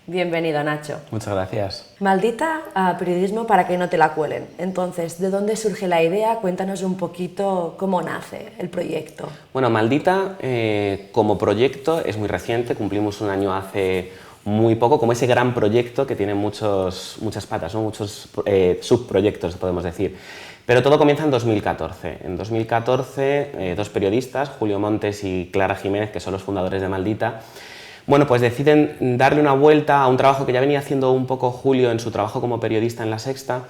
Bienvenido, Nacho. Muchas gracias. Maldita periodismo para que no te la cuelen. Entonces, ¿de dónde surge la idea? Cuéntanos un poquito cómo nace el proyecto. Bueno, Maldita como proyecto es muy reciente, cumplimos un año hace muy poco, como ese gran proyecto que tiene muchas patas, ¿no? Muchos subproyectos, podemos decir. Pero todo comienza en 2014. En 2014, dos periodistas, Julio Montes y Clara Jiménez, que son los fundadores de Maldita, bueno, pues deciden darle una vuelta a un trabajo que ya venía haciendo un poco Julio en su trabajo como periodista en La Sexta,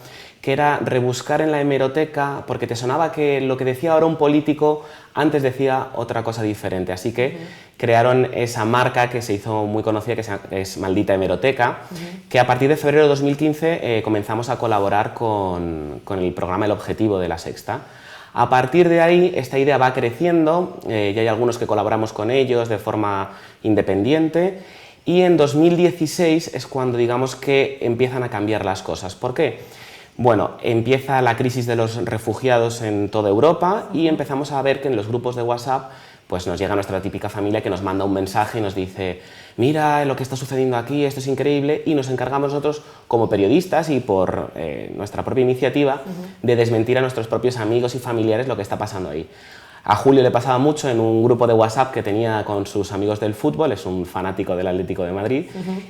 que era rebuscar en la hemeroteca, porque te sonaba que lo que decía ahora un político antes decía otra cosa diferente. Así que crearon esa marca que se hizo muy conocida, que es Maldita Hemeroteca, que a partir de febrero de 2015 comenzamos a colaborar con el programa El Objetivo de La Sexta. A partir de ahí, esta idea va creciendo, ya hay algunos que colaboramos con ellos de forma independiente, y en 2016 es cuando digamos que empiezan a cambiar las cosas. ¿Por qué? Bueno, empieza la crisis de los refugiados en toda Europa y empezamos a ver que en los grupos de WhatsApp pues nos llega nuestra típica familia que nos manda un mensaje y nos dice: mira lo que está sucediendo aquí, esto es increíble, y nos encargamos nosotros como periodistas y por nuestra propia iniciativa de desmentir a nuestros propios amigos y familiares lo que está pasando ahí. A Julio le pasaba mucho en un grupo de WhatsApp que tenía con sus amigos del fútbol, es un fanático del Atlético de Madrid,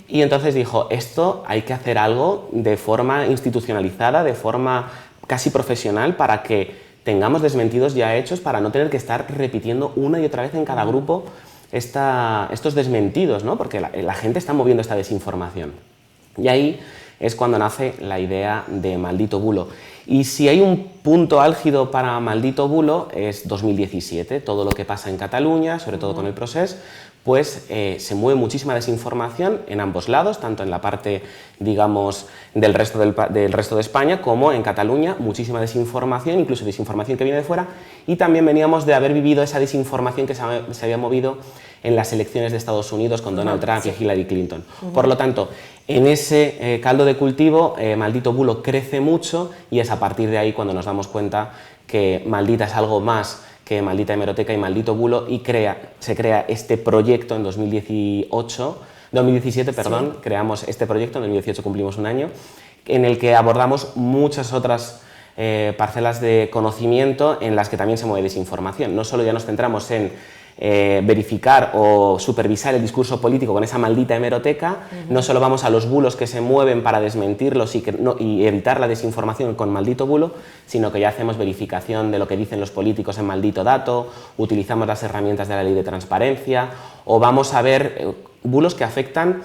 y entonces dijo: esto hay que hacer algo de forma institucionalizada, de forma casi profesional, para que tengamos desmentidos ya hechos, para no tener que estar repitiendo una y otra vez en cada grupo estos desmentidos, ¿no? Porque la gente está moviendo esta desinformación. Y ahí es cuando nace la idea de Maldito Bulo. Y si hay un punto álgido para Maldito Bulo es 2017, todo lo que pasa en Cataluña, sobre todo con el Procés, pues se mueve muchísima desinformación en ambos lados, tanto en la parte, digamos, del resto de España como en Cataluña, muchísima desinformación, incluso desinformación que viene de fuera, y también veníamos de haber vivido esa desinformación que se había movido en las elecciones de Estados Unidos con Donald Trump y Hillary Clinton. Por lo tanto, en ese caldo de cultivo, Maldito Bulo crece mucho y es a partir de ahí cuando nos damos cuenta que Maldita es algo más que Maldita Hemeroteca y Maldito Bulo, y se crea este proyecto en 2017, perdón, creamos este proyecto, en 2018 cumplimos un año, en el que abordamos muchas otras parcelas de conocimiento en las que también se mueve desinformación. No solo ya nos centramos en verificar o supervisar el discurso político con esa maldita hemeroteca, no solo vamos a los bulos que se mueven para desmentirlos y evitar la desinformación con Maldito Bulo, sino que ya hacemos verificación de lo que dicen los políticos en Maldito Dato, utilizamos las herramientas de la ley de transparencia, o vamos a ver bulos que afectan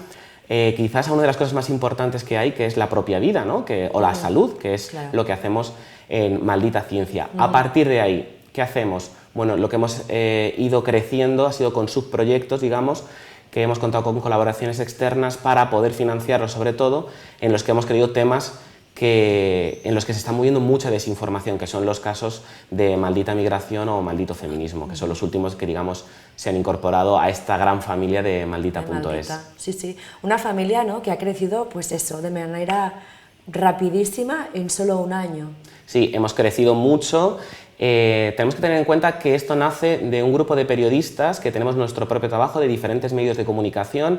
quizás a una de las cosas más importantes que hay, que es la propia vida, ¿no? O la salud, que es lo que hacemos en Maldita Ciencia. A partir de ahí, ¿qué hacemos? Bueno, lo que hemos ido creciendo ha sido con subproyectos, digamos, que hemos contado con colaboraciones externas para poder financiarlos, sobre todo en los que hemos querido temas en los que se está moviendo mucha desinformación, que son los casos de Maldita Migración o Maldito Feminismo, que son los últimos que, digamos, se han incorporado a esta gran familia de Maldita.es. Sí, sí. Una familia, ¿no?, que ha crecido, pues eso, de manera rapidísima en solo un año. Sí, hemos crecido mucho. Tenemos que tener en cuenta que esto nace de un grupo de periodistas que tenemos nuestro propio trabajo de diferentes medios de comunicación.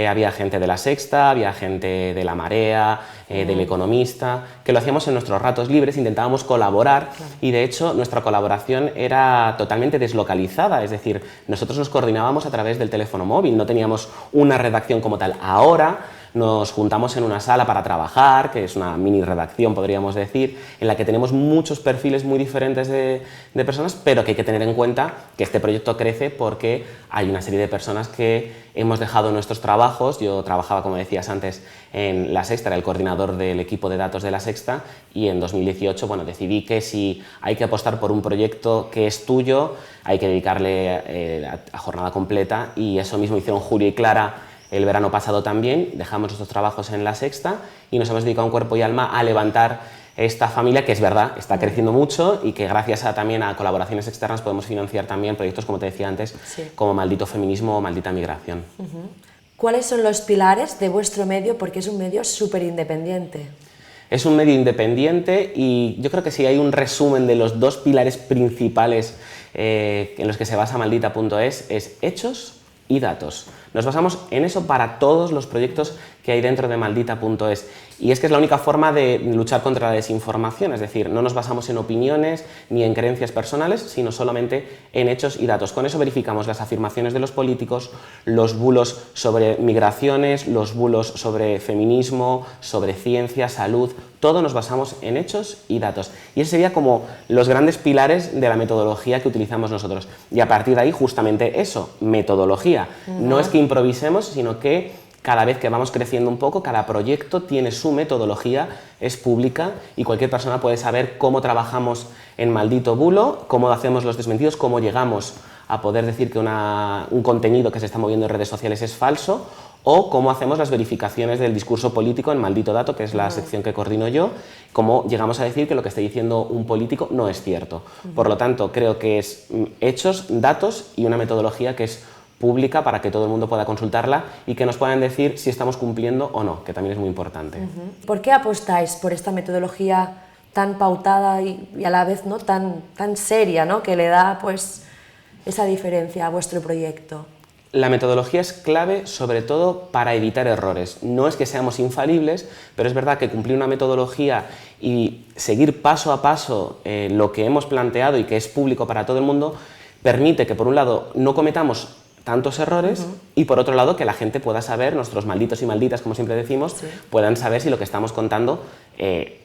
Había gente de La Sexta, había gente de La Marea, del Economista, que lo hacíamos en nuestros ratos libres, intentábamos colaborar, y de hecho nuestra colaboración era totalmente deslocalizada, es decir, nosotros nos coordinábamos a través del teléfono móvil, no teníamos una redacción como tal. Ahora nos juntamos en una sala para trabajar, que es una mini redacción, podríamos decir, en la que tenemos muchos perfiles muy diferentes de personas, pero que hay que tener en cuenta que este proyecto crece porque hay una serie de personas que hemos dejado nuestros trabajos. Yo trabajaba, como decías antes, en La Sexta, era el coordinador del equipo de datos de La Sexta, y en 2018 bueno, decidí que si hay que apostar por un proyecto que es tuyo, hay que dedicarle a jornada completa, y eso mismo hicieron Julio y Clara el verano pasado también. Dejamos nuestros trabajos en La Sexta y nos hemos dedicado en cuerpo y alma a levantar esta familia, que es verdad, está creciendo mucho, y que gracias también a colaboraciones externas podemos financiar también proyectos, como te decía antes, como Maldito Feminismo o Maldita Migración. ¿Cuáles son los pilares de vuestro medio? Porque es un medio súper independiente. Es un medio independiente y yo creo que si hay un resumen de los dos pilares principales en los que se basa Maldita.es es hechos y datos. Nos basamos en eso para todos los proyectos que hay dentro de Maldita.es. Y es que es la única forma de luchar contra la desinformación, es decir, no nos basamos en opiniones ni en creencias personales, sino solamente en hechos y datos. Con eso verificamos las afirmaciones de los políticos, los bulos sobre migraciones, los bulos sobre feminismo, sobre ciencia, salud, todo nos basamos en hechos y datos. Y ese sería como los grandes pilares de la metodología que utilizamos nosotros. Y a partir de ahí, justamente eso, metodología. No es que improvisemos, sino que cada vez que vamos creciendo un poco, cada proyecto tiene su metodología, es pública y cualquier persona puede saber cómo trabajamos en Maldito Bulo, cómo hacemos los desmentidos, cómo llegamos a poder decir que un contenido que se está moviendo en redes sociales es falso, o cómo hacemos las verificaciones del discurso político en Maldito Dato, que es la sección que coordino yo, cómo llegamos a decir que lo que está diciendo un político no es cierto. Por lo tanto, creo que es hechos, datos y una metodología que es pública para que todo el mundo pueda consultarla y que nos puedan decir si estamos cumpliendo o no, que también es muy importante. ¿Por qué apostáis por esta metodología tan pautada y a la vez no tan seria, ¿no? Que le da pues esa diferencia a vuestro proyecto? La metodología es clave sobre todo para evitar errores. No es que seamos infalibles, pero es verdad que cumplir una metodología y seguir paso a paso lo que hemos planteado y que es público para todo el mundo permite que por un lado no cometamos tantos errores y por otro lado que la gente pueda saber, nuestros malditos y malditas, como siempre decimos, puedan saber si lo que estamos contando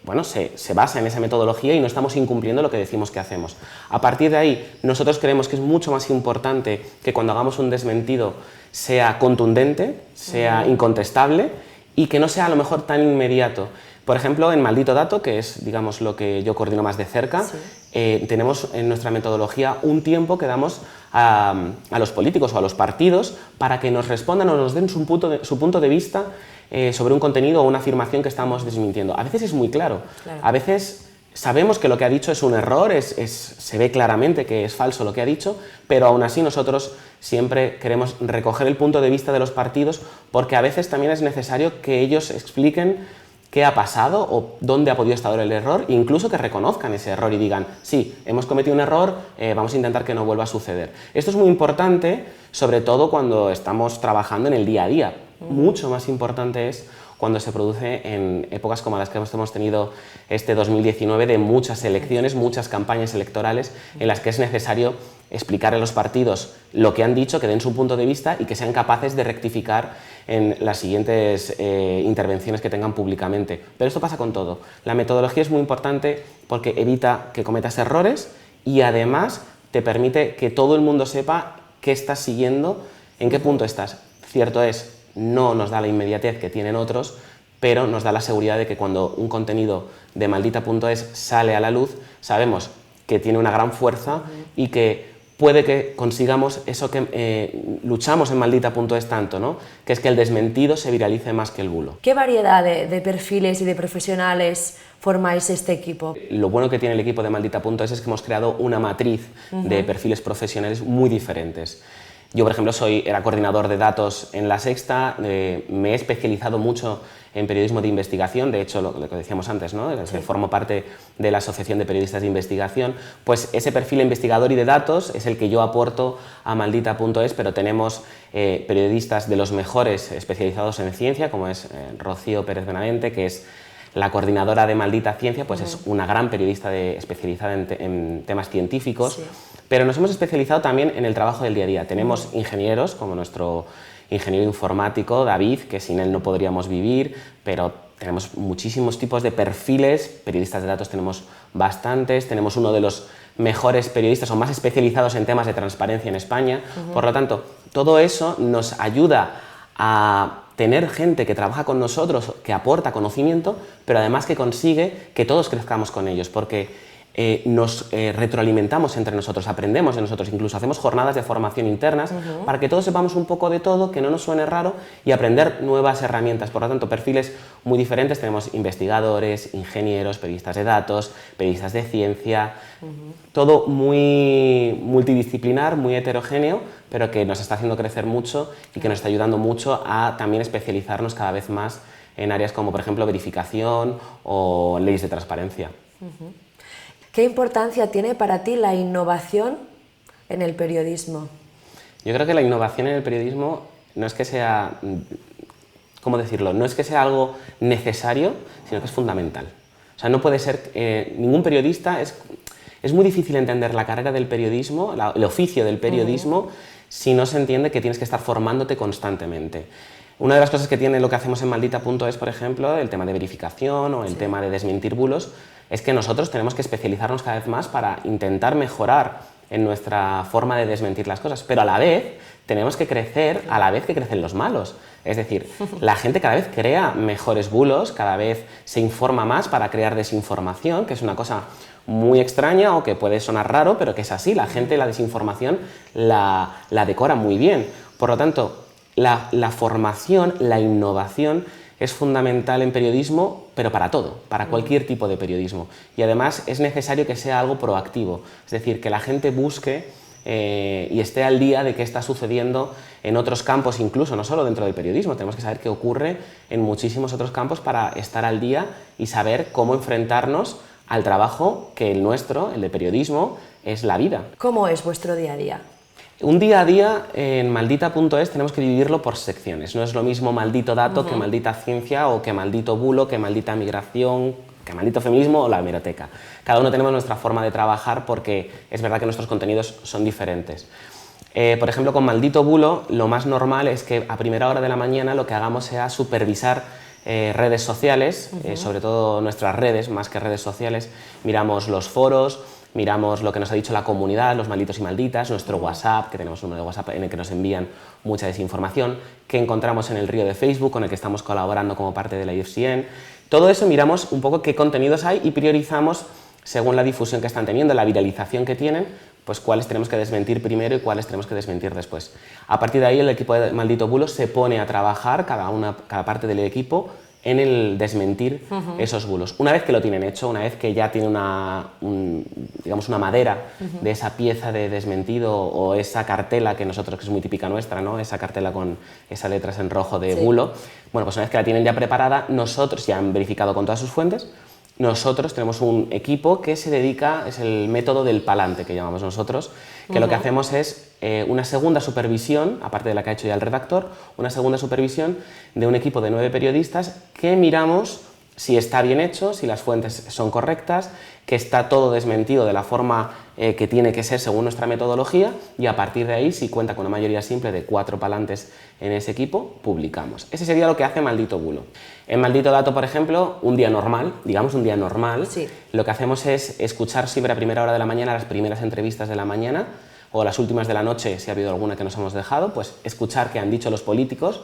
bueno, se basa en esa metodología y no estamos incumpliendo lo que decimos que hacemos. A partir de ahí, nosotros creemos que es mucho más importante que cuando hagamos un desmentido sea contundente, sea incontestable y que no sea a lo mejor tan inmediato. Por ejemplo, en Maldito Dato, que es digamos, lo que yo coordino más de cerca, tenemos en nuestra metodología un tiempo que damos a los políticos o a los partidos para que nos respondan o nos den su punto de vista sobre un contenido o una afirmación que estamos desmintiendo. A veces es muy claro, a veces sabemos que lo que ha dicho es un error, se ve claramente que es falso lo que ha dicho, pero aún así nosotros siempre queremos recoger el punto de vista de los partidos porque a veces también es necesario que ellos expliquen qué ha pasado o dónde ha podido estar el error, e incluso que reconozcan ese error y digan, sí, hemos cometido un error, vamos a intentar que no vuelva a suceder. Esto es muy importante, sobre todo cuando estamos trabajando en el día a día. Mucho más importante es cuando se produce en épocas como las que hemos tenido este 2019 de muchas elecciones, muchas campañas electorales en las que es necesario explicar a los partidos lo que han dicho, que den su punto de vista y que sean capaces de rectificar en las siguientes intervenciones que tengan públicamente. Pero esto pasa con todo. La metodología es muy importante porque evita que cometas errores y además te permite que todo el mundo sepa qué estás siguiendo, en qué punto estás. Cierto es, no nos da la inmediatez que tienen otros, pero nos da la seguridad de que cuando un contenido de Maldita.es sale a la luz, sabemos que tiene una gran fuerza y que puede que consigamos eso que luchamos en Maldita.es tanto, ¿no? Que es que el desmentido se viralice más que el bulo. ¿Qué variedad de perfiles y de profesionales formáis este equipo? Lo bueno que tiene el equipo de Maldita.es es que hemos creado una matriz de perfiles profesionales muy diferentes. Yo, por ejemplo, era coordinador de datos en La Sexta, me he especializado mucho en periodismo de investigación, de hecho, lo que decíamos antes, ¿no? Formo parte de la Asociación de Periodistas de Investigación, pues ese perfil investigador y de datos es el que yo aporto a Maldita.es, pero tenemos periodistas de los mejores especializados en ciencia, como es Rocío Pérez Benavente, que es la coordinadora de Maldita Ciencia, pues es una gran periodista especializada en temas científicos, pero nos hemos especializado también en el trabajo del día a día. Tenemos ingenieros, como nuestro ingeniero informático, David, que sin él no podríamos vivir, pero tenemos muchísimos tipos de perfiles, periodistas de datos tenemos bastantes, tenemos uno de los mejores periodistas o más especializados en temas de transparencia en España, por lo tanto, todo eso nos ayuda a tener gente que trabaja con nosotros, que aporta conocimiento, pero además que consigue que todos crezcamos con ellos, porque nos retroalimentamos entre nosotros, aprendemos de nosotros, incluso hacemos jornadas de formación internas para que todos sepamos un poco de todo, que no nos suene raro y aprender nuevas herramientas. Por lo tanto, perfiles muy diferentes, tenemos investigadores, ingenieros, periodistas de datos, periodistas de ciencia, todo muy multidisciplinar, muy heterogéneo, pero que nos está haciendo crecer mucho y que nos está ayudando mucho a también especializarnos cada vez más en áreas como, por ejemplo, verificación o leyes de transparencia. ¿Qué importancia tiene para ti la innovación en el periodismo? Yo creo que la innovación en el periodismo no es que sea, ¿cómo decirlo? No es que sea algo necesario, sino que es fundamental. O sea, no puede ser, ningún periodista, es muy difícil entender la carrera del periodismo, el oficio del periodismo, si no se entiende que tienes que estar formándote constantemente. Una de las cosas que tiene lo que hacemos en Maldita.es, por ejemplo, el tema de verificación o el tema de desmentir bulos, es que nosotros tenemos que especializarnos cada vez más para intentar mejorar en nuestra forma de desmentir las cosas, pero a la vez tenemos que crecer a la vez que crecen los malos. Es decir, la gente cada vez crea mejores bulos, cada vez se informa más para crear desinformación, que es una cosa muy extraña o que puede sonar raro, pero que es así. La gente la desinformación la decora muy bien. Por lo tanto, la formación, la innovación es fundamental en periodismo, pero para todo, para cualquier tipo de periodismo. Y además es necesario que sea algo proactivo, es decir, que la gente busque y esté al día de qué está sucediendo en otros campos, incluso no solo dentro del periodismo. Tenemos que saber qué ocurre en muchísimos otros campos para estar al día y saber cómo enfrentarnos al trabajo que el nuestro, el de periodismo, es la vida. ¿Cómo es vuestro día a día? Un día a día en Maldita.es tenemos que dividirlo por secciones. No es lo mismo Maldito Dato que Maldita Ciencia o que Maldito Bulo, que Maldita Migración, que Maldito Feminismo o la hemeroteca. Cada uno tenemos nuestra forma de trabajar porque es verdad que nuestros contenidos son diferentes. Por ejemplo, con Maldito Bulo lo más normal es que a primera hora de la mañana lo que hagamos sea supervisar redes sociales, sobre todo nuestras redes, más que redes sociales. Miramos los foros, miramos lo que nos ha dicho la comunidad, los malditos y malditas, nuestro WhatsApp, que tenemos un número de WhatsApp en el que nos envían mucha desinformación, que encontramos en el río de Facebook con el que estamos colaborando como parte de la IFCN. Todo eso miramos un poco qué contenidos hay y priorizamos según la difusión que están teniendo, la viralización que tienen, pues cuáles tenemos que desmentir primero y cuáles tenemos que desmentir después. A partir de ahí el equipo de Maldito Bulo se pone a trabajar, cada parte del equipo, en el desmentir esos bulos. Una vez que lo tienen hecho, una vez que ya tiene digamos una madera de esa pieza de desmentido o esa cartela que nosotros, que es muy típica nuestra, ¿no? Esa cartela con esas letras en rojo de bulo, bueno, pues una vez que la tienen ya preparada, nosotros ya han verificado con todas sus fuentes, nosotros tenemos un equipo que se dedica, es el método del palante que llamamos nosotros, que lo que hacemos es una segunda supervisión, aparte de la que ha hecho ya el redactor, una segunda supervisión de un equipo de 9 periodistas que miramos si está bien hecho, si las fuentes son correctas, que está todo desmentido de la forma que tiene que ser según nuestra metodología y a partir de ahí, si cuenta con una mayoría simple de 4 palantes en ese equipo, publicamos. Ese sería lo que hace Maldito Bulo. En Maldito Dato, por ejemplo, un día normal, digamos un día normal, lo que hacemos es escuchar siempre a primera hora de la mañana las primeras entrevistas de la mañana o las últimas de la noche, si ha habido alguna que nos hemos dejado, pues escuchar qué han dicho los políticos.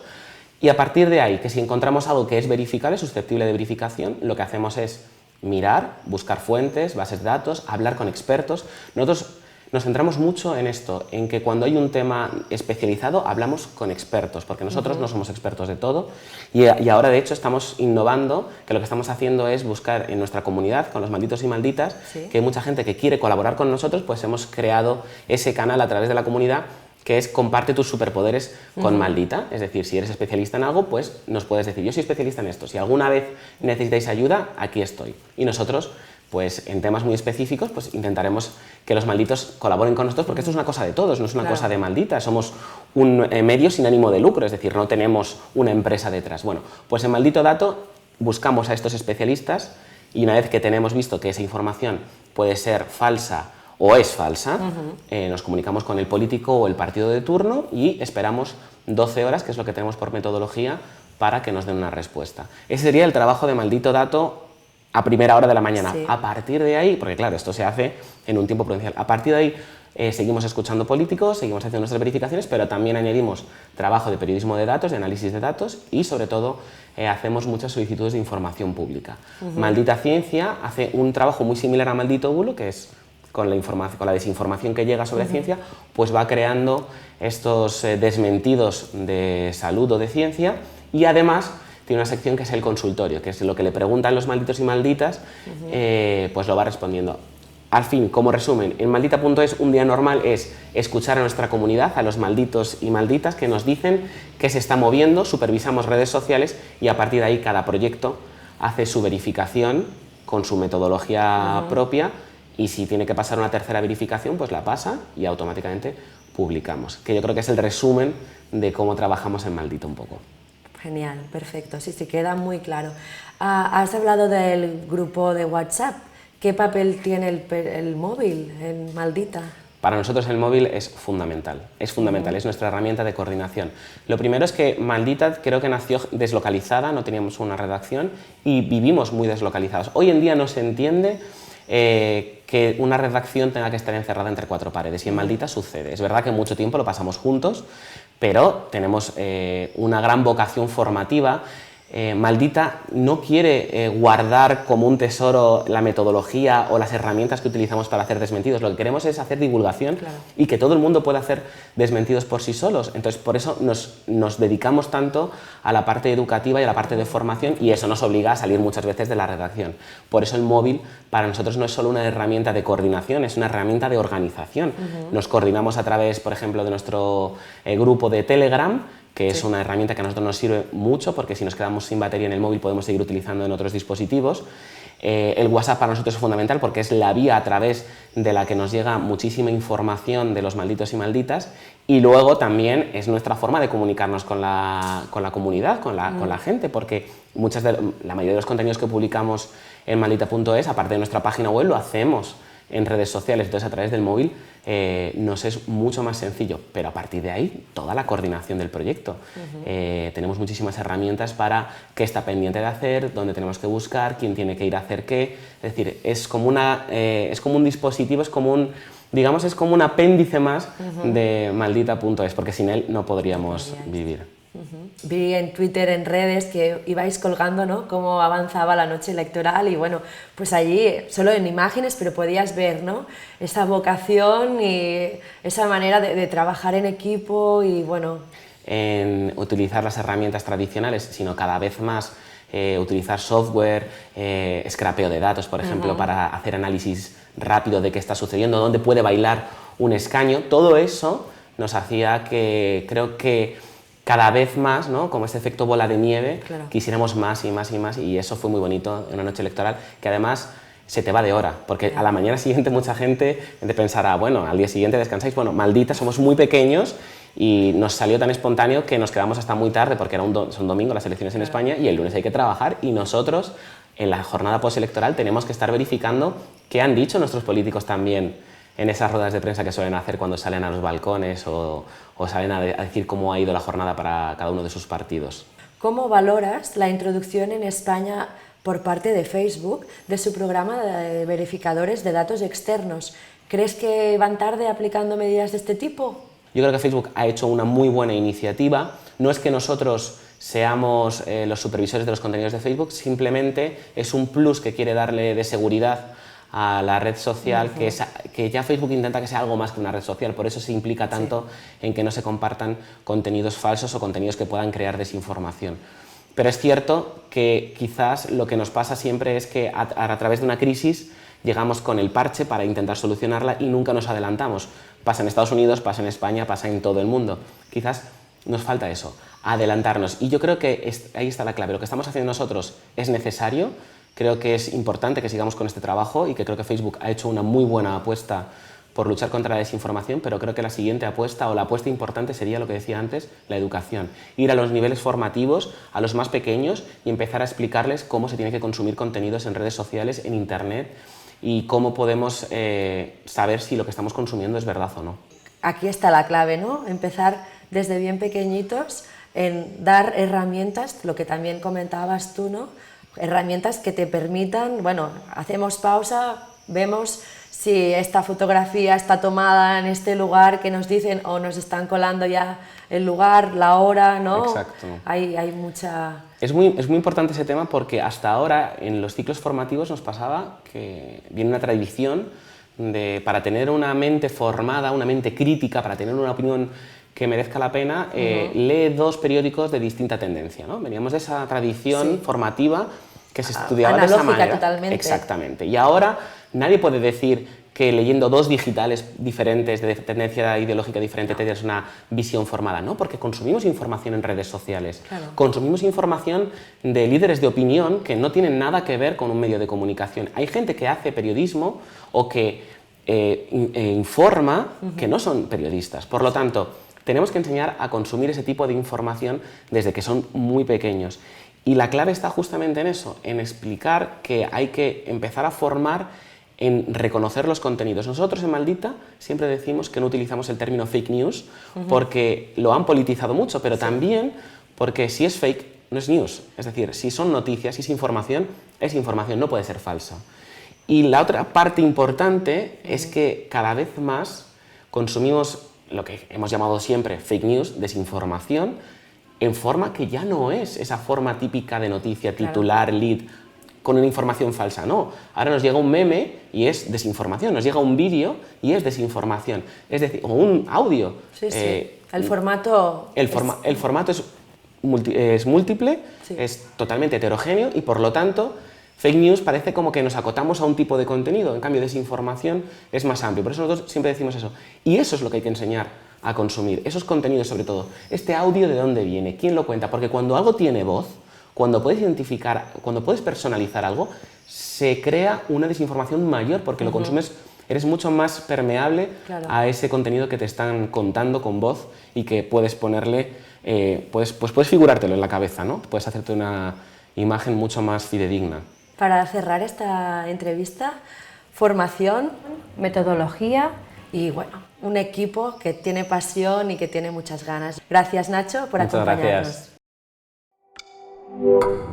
Y a partir de ahí, que si encontramos algo que es verificable, susceptible de verificación, lo que hacemos es mirar, buscar fuentes, bases de datos, hablar con expertos. Nosotros nos centramos mucho en esto, en que cuando hay un tema especializado hablamos con expertos, porque nosotros no somos expertos de todo y ahora de hecho estamos innovando, que lo que estamos haciendo es buscar en nuestra comunidad, con los malditos y malditas, que hay mucha gente que quiere colaborar con nosotros, pues hemos creado ese canal a través de la comunidad que es comparte tus superpoderes con Maldita, es decir, si eres especialista en algo, pues nos puedes decir, yo soy especialista en esto, si alguna vez necesitáis ayuda, aquí estoy. Y nosotros, pues en temas muy específicos, pues intentaremos que los malditos colaboren con nosotros, porque esto es una cosa de todos, no es una cosa de Maldita, somos un medio sin ánimo de lucro, es decir, no tenemos una empresa detrás. Bueno, pues en Maldito Dato buscamos a estos especialistas y una vez que tenemos visto que esa información puede ser falsa o es falsa, nos comunicamos con el político o el partido de turno y esperamos 12 horas, que es lo que tenemos por metodología, para que nos den una respuesta. Ese sería el trabajo de Maldito Dato a primera hora de la mañana. A partir de ahí, porque claro, esto se hace en un tiempo prudencial, a partir de ahí seguimos escuchando políticos, seguimos haciendo nuestras verificaciones, pero también añadimos trabajo de periodismo de datos, de análisis de datos y sobre todo hacemos muchas solicitudes de información pública. Maldita Ciencia hace un trabajo muy similar a Maldito Bulo, que es con la desinformación que llega sobre ciencia, pues va creando estos desmentidos de salud o de ciencia y además tiene una sección que es el consultorio, que es lo que le preguntan los malditos y malditas, pues lo va respondiendo. al fin, como resumen, en Maldita.es un día normal es escuchar a nuestra comunidad, a los malditos y malditas que nos dicen qué se está moviendo, supervisamos redes sociales y a partir de ahí cada proyecto hace su verificación con su metodología propia y si tiene que pasar una tercera verificación, pues la pasa y automáticamente publicamos. Que yo creo que es el resumen de cómo trabajamos en Maldita un poco. Genial, perfecto, sí, queda muy claro. Has hablado del grupo de WhatsApp. ¿Qué papel tiene el móvil en Maldita? Para nosotros el móvil es fundamental, es nuestra herramienta de coordinación. Lo primero es que Maldita creo que nació deslocalizada, no teníamos una redacción y vivimos muy deslocalizados. Hoy en día no se entiende que una redacción tenga que estar encerrada entre cuatro paredes y en Maldita sucede. Es verdad que mucho tiempo lo pasamos juntos, pero tenemos una gran vocación formativa. Maldita no quiere guardar como un tesoro la metodología o las herramientas que utilizamos para hacer desmentidos. Lo que queremos es hacer divulgación y que todo el mundo pueda hacer desmentidos por sí solos. Entonces, por eso nos dedicamos tanto a la parte educativa y a la parte de formación y eso nos obliga a salir muchas veces de la redacción. Por eso el móvil para nosotros no es solo una herramienta de coordinación, es una herramienta de organización. Nos coordinamos a través, por ejemplo, de nuestro grupo de Telegram, que es una herramienta que a nosotros nos sirve mucho porque si nos quedamos sin batería en el móvil podemos seguir utilizando en otros dispositivos. El WhatsApp para nosotros es fundamental porque es la vía a través de la que nos llega muchísima información de los malditos y malditas y luego también es nuestra forma de comunicarnos con la comunidad, con la gente, porque la mayoría de los contenidos que publicamos en Maldita.es, aparte de nuestra página web, lo hacemos en redes sociales, entonces a través del móvil nos es mucho más sencillo, pero a partir de ahí toda la coordinación del proyecto. Tenemos muchísimas herramientas para qué está pendiente de hacer, dónde tenemos que buscar, quién tiene que ir a hacer qué, es decir, es como un dispositivo, es como un apéndice más de Maldita.es, porque sin él no podríamos vivir. Vi en Twitter, en redes, que ibais colgando, ¿no?, cómo avanzaba la noche electoral y bueno, pues allí, solo en imágenes, pero podías ver, ¿no?, esa vocación y esa manera de trabajar en equipo y bueno... En utilizar las herramientas tradicionales, sino cada vez más utilizar software, scrapeo de datos, por ejemplo, para hacer análisis rápido de qué está sucediendo, dónde puede bailar un escaño. Todo eso nos hacía que, creo que cada vez más, ¿no?, como este efecto bola de nieve, quisiéramos más y más y más, y eso fue muy bonito en una noche electoral, que además se te va de hora, porque a la mañana siguiente mucha gente pensará, bueno, al día siguiente descansáis, bueno, Maldita, somos muy pequeños y nos salió tan espontáneo que nos quedamos hasta muy tarde, porque son domingo las elecciones en España y el lunes hay que trabajar y nosotros en la jornada postelectoral tenemos que estar verificando qué han dicho nuestros políticos también en esas ruedas de prensa que suelen hacer cuando salen a los balcones o salen a decir cómo ha ido la jornada para cada uno de sus partidos. ¿Cómo valoras la introducción en España por parte de Facebook de su programa de verificadores de datos externos? ¿Crees que van tarde aplicando medidas de este tipo? Yo creo que Facebook ha hecho una muy buena iniciativa. No es que nosotros seamos los supervisores de los contenidos de Facebook, simplemente es un plus que quiere darle de seguridad a la red social, que ya Facebook intenta que sea algo más que una red social, por eso se implica tanto en que no se compartan contenidos falsos o contenidos que puedan crear desinformación. Pero es cierto que quizás lo que nos pasa siempre es que a través de una crisis llegamos con el parche para intentar solucionarla y nunca nos adelantamos. Pasa en Estados Unidos, pasa en España, pasa en todo el mundo. Quizás nos falta eso, adelantarnos. Y yo creo que ahí está la clave. Lo que estamos haciendo nosotros es necesario. Creo que es importante que sigamos con este trabajo y que creo que Facebook ha hecho una muy buena apuesta por luchar contra la desinformación, pero creo que la siguiente apuesta o la apuesta importante sería lo que decía antes, la educación. Ir a los niveles formativos, a los más pequeños y empezar a explicarles cómo se tiene que consumir contenidos en redes sociales, en Internet y cómo podemos saber si lo que estamos consumiendo es verdad o no. Aquí está la clave, ¿no? Empezar desde bien pequeñitos en dar herramientas, lo que también comentabas tú, ¿no?, herramientas que te permitan, bueno, hacemos pausa, vemos si esta fotografía está tomada en este lugar que nos dicen o nos están colando ya el lugar, la hora, ¿no? Exacto. Hay mucha... Es muy importante ese tema porque hasta ahora en los ciclos formativos nos pasaba que viene una tradición para tener una mente formada, una mente crítica, para tener una opinión que merezca la pena, lee dos periódicos de distinta tendencia, ¿no? Veníamos de esa tradición formativa que se estudiaba de esa manera. Totalmente. Exactamente. Y ahora nadie puede decir que leyendo dos digitales diferentes de tendencia ideológica diferente te des una visión formada, no, porque consumimos información en redes sociales, Claro. consumimos información de líderes de opinión que no tienen nada que ver con un medio de comunicación. Hay gente que hace periodismo o que informa que no son periodistas, por lo tanto, tenemos que enseñar a consumir ese tipo de información desde que son muy pequeños. Y la clave está justamente en eso, en explicar que hay que empezar a formar en reconocer los contenidos. Nosotros en Maldita siempre decimos que no utilizamos el término fake news porque lo han politizado mucho, pero también porque si es fake no es news. Es decir, si son noticias, si es información, no puede ser falsa. Y la otra parte importante es que cada vez más consumimos lo que hemos llamado siempre fake news, desinformación, en forma que ya no es esa forma típica de noticia, titular, lead, con una información falsa, no. Ahora nos llega un meme y es desinformación, nos llega un vídeo y es desinformación, es decir, o un audio. Sí, sí. El formato es múltiple, sí. Es totalmente heterogéneo y por lo tanto fake news parece como que nos acotamos a un tipo de contenido, en cambio desinformación es más amplio, por eso nosotros siempre decimos eso. Y eso es lo que hay que enseñar a consumir, esos contenidos sobre todo. Este audio, ¿de dónde viene? ¿Quién lo cuenta? Porque cuando algo tiene voz, cuando puedes identificar, cuando puedes personalizar algo, se crea una desinformación mayor porque lo consumes, eres mucho más permeable a ese contenido que te están contando con voz y que puedes ponerle, puedes figurártelo en la cabeza, ¿no? Puedes hacerte una imagen mucho más fidedigna. Para cerrar esta entrevista, formación, metodología y bueno, un equipo que tiene pasión y que tiene muchas ganas. Gracias, Nacho, por acompañarnos. Muchas gracias.